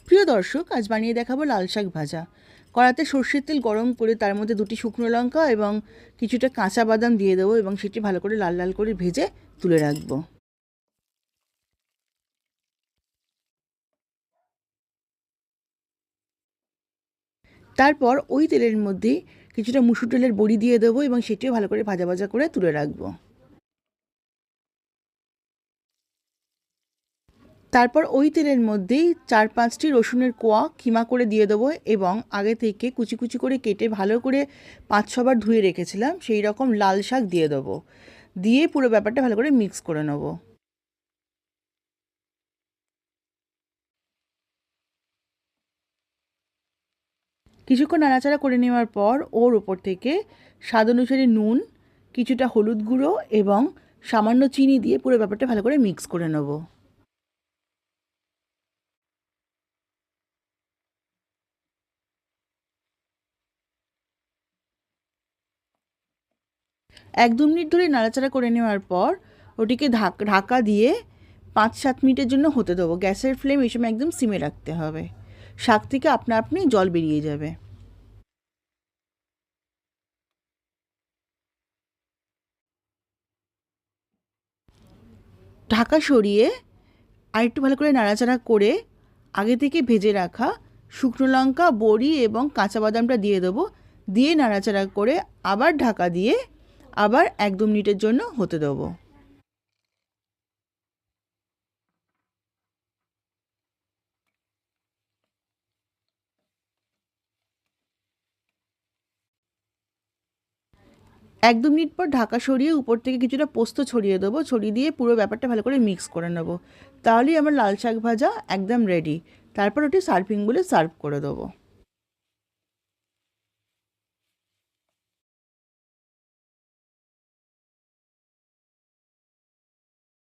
প্রিয় দর্শক, আজ বানিয়ে দেখাবো লাল শাক ভাজা। কড়াতে সর্ষের তেল গরম করে তার মধ্যে 2টি শুকনো লঙ্কা এবং কিছুটা কাঁচা বাদাম দিয়ে দেবো এবং সেটি ভালো করে লাল লাল করে ভেজে তুলে রাখবো। তারপর ওই তেলের মধ্যে কিছুটা মুসুর ডালের বড়ি দিয়ে দেবো এবং সেটিও ভালো করে ভাজা ভাজা করে তুলে রাখবো। তারপর ওই তেলের মধ্যেই 4-5টি রসুনের কোয়া কিমা করে দিয়ে দেবো এবং আগে থেকে কুচি কুচি করে কেটে ভালো করে 5-6 বার ধুয়ে রেখেছিলাম সেই রকম লাল শাক দিয়ে দেবো। দিয়ে পুরো ব্যাপারটা ভালো করে মিক্স করে নেবো। কিছুক্ষণ নাড়াচাড়া করে নেওয়ার পর ওর ওপর থেকে স্বাদ অনুসারে নুন, কিছুটা হলুদ গুঁড়ো এবং সামান্য চিনি দিয়ে পুরো ব্যাপারটা ভালো করে মিক্স করে নেব। এক দু মিনিট ধরে নাড়াচাড়া করে নেওয়ার পর ওটিকে ঢাকা দিয়ে 5-7 মিনিটের জন্য হতে দেবো। গ্যাসের ফ্লেম এই সময় একদম সিমে রাখতে হবে। শাক থেকে আপনা আপনি জল বেরিয়ে যাবে। ঢাকা সরিয়ে আরেকটু ভালো করে নাড়াচাড়া করে আগে থেকে ভেজে রাখা শুকনো লঙ্কা, বড়ি এবং কাঁচা বাদামটা দিয়ে দেবো। দিয়ে নাড়াচাড়া করে আবার ঢাকা দিয়ে আবার 1-2 মিনিটের জন্য হতে দেবো। এক দু মিনিট পর ঢাকা সরিয়ে উপর থেকে কিছুটা পোস্ত ছড়িয়ে দেবো। ছড়িয়ে দিয়ে পুরো ব্যাপারটা ভালো করে মিক্স করে নেবো। তাহলেই আমার লাল শাক ভাজা একদম রেডি। তারপর ওটি সার্ভিং বলে সার্ভ করে দেবো।